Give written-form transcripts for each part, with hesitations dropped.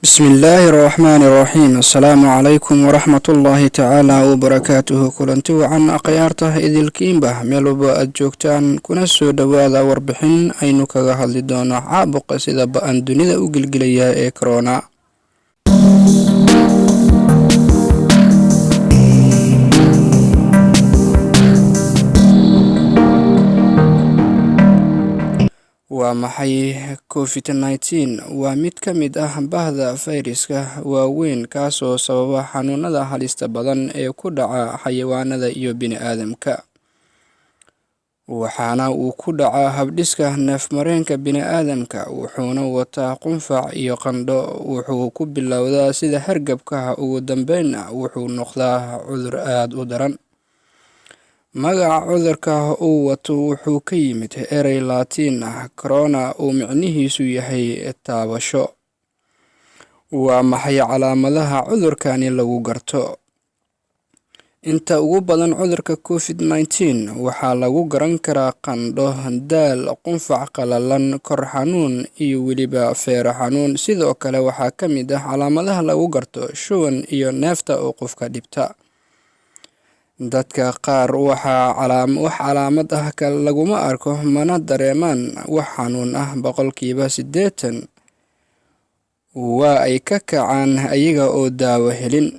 بسم الله الرحمن الرحيم السلام عليكم ورحمة الله تعالى وبركاته كلنتي وعن أقيارته إذ الكيمبة ميلوبا أجوكتان كنا سودواذا وربحين أينو كغاها لدونا عابق سيدا بأن دونيدا وقلقليا كورونا. waa maxay COVID-19 waa mid ka mid ah bahda fayraska waaweyn kaasoo sababa xanuunada halista badan ee ku dhaca xayawaanada iyo bini'aadamka waxaana uu ku dhacaa habdhiska neefmareenka bini'aadamka wuxuuna wataa qunfac iyo qandho wuxuu ku bilowdaa sida hargabka ugu dambeynna wuxuu noqdaa cudur aad u daran. magaca cudurka uu wato wuxuu ka yimid erey laatiin ah corona oo micnihiisu yahay taabasho. waa maxay calaamadaha cudurkani lagu garto? inta ugu badan cudurka COVID-19 waxaa lagu garan karaa qandho, daal, qunfac qalalan, kor xanuun iyo weliba feero xanuun. sidoo kale waxaa ka mid ah calaamadaha lagu garto shuban iyo neefta oo qofka dhibta. dadka qaar wax calaamad ah laguma arko mana dareemaan wax xanuun ah. boqolkiiba 80 waa ay ka kacaan ayaga oo daawo helin.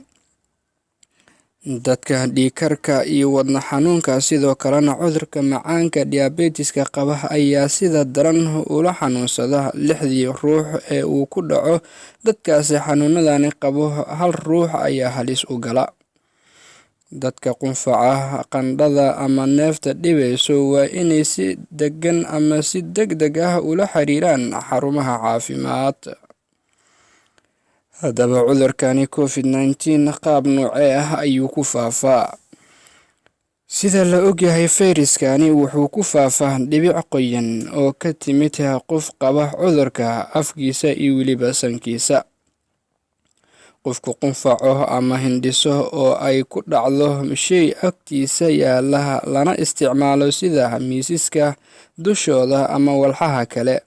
dadka dhiigkarka iyo wadna xanuunka sidoo kalena cudurka macaanka diabetiska qaba ayaa sida daran ula xanuunsada. 6 ruux ee uu ku dhaco dadkaasi xanuunadani qabo 1 ruux ayaa halis u gala. dadka qunfaca, qandhada ama neefta dhibayso waa inay si degan ama si degdeg ah ula xiriiraan xarumaha caafimaad. haddaba cudurkani COVID-19 qaab noocee ah ayuu ku faafaa? sida la ogyahay fayraskani wuxuu ku faafaa dhibic qoyan oo ka timid qof qaba cudurka afkiisa iyo weliba sankiisa. qofku qunfaco ama hindhiso oo ay ku dhacdo shay agtiisa yaala lana isticmaalo sida miisaska dushooda ama walxaha kale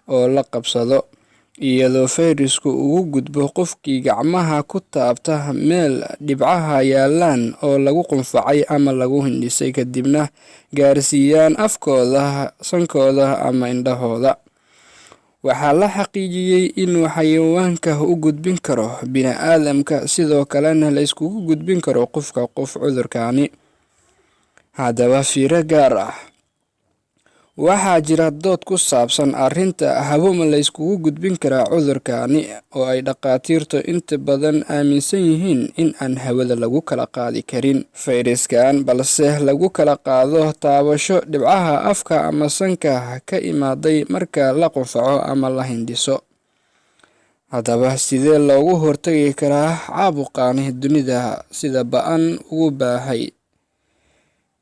oo la qabsado iyadoo fayrasku ugu gudbo qofkii gacmaha ku taabta meel dhibcaha yaalaan oo lagu qunfacay ama lagu hindhisay kadibna gaarsiiyaan afkooda, sankooda ama indhahooda. waxaa la xaqiijiyey inuu xayawaanka u gudbin karo bini'aadamka sidoo kalena la iskugu gudbin karo qof cudurkani. haddaba fiiro gaar ah waxaa jira dood ku saabsan arrinta habo ma la iskugu gudbin karaa cudurkani oo ay dhaqaatiirtu inta badan aaminsan yihiin in aan hawada lagu kala qaadi karin fayraskan balse lagu kala qaado taabasho dhibcaha afka ama sanka ka imaaday marka la qunfaco ama la hindhiso. haddaba sidee loogu hortagi karaa caabuqani dunida sida ba'an ugu baahay?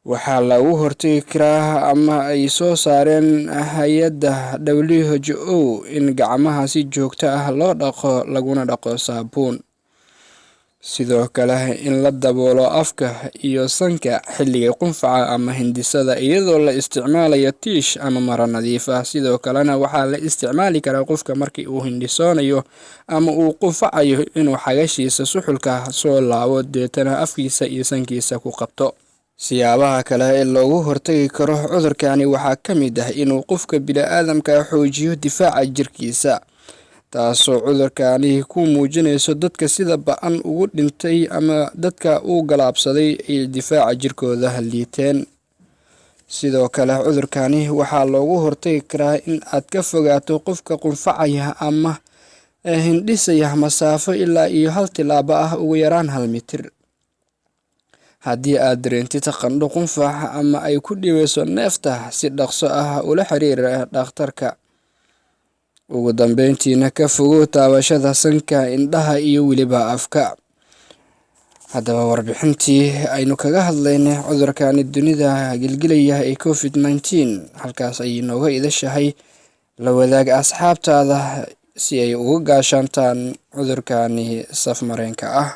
waxaa lagu hortagi karaa ama ay soo saareen hay-adda WHO in gacmaha si joogto ah loo dhaqo laguna dhaqo saabuun. sidoo kale in la daboolo afka iyo sanka xilliga qunfaca ama hindhisada iyadoo la isticmaalayo tiish ama maro nadiif ah. sidoo kalena waxaa la isticmaali karaa qofka markii uu hindhisoonayo ama uu qunfacayo inuu xagashiisa suxulka soo laabo deetana afkiisa iyo sankiisa ku qabto. siyaabaha kale ee loogu hortagi karo cudurkani waxaa ka mid ah inuu qofka bini'aadamka xoojiyo difaaca jirkiisa taasoo cudurkani ku muujinayso dadka sida ba'an ugu dhintay ama dadka uu galaabsaday ay difaaca jirkooda liiteen. sidoo kale cudurkani waxaa loogu hortagi karaa in aad ka fogaato qofka qunfacaya ama hindhisaya masaafo ilaa iyo 1 tilaabo ah ugu yaraan 1 mitir. haddii aad dareentid qandho, qunfac ama ay ku dhibayso neefta si dhaqso ah ula xiriir dhakhtarka. ugu dambeyntiina ka fogow taabashada sanka, indhaha iyo weliba afka. haddaba warbixintii aynu kaga hadlaynay cudurkani dunida gilgilaya ee COVID-19 halkaas ayay nooga idashahay. la wadaag asxaabtaada si ay uga gaashaantaan cudurkani safmareenka ah.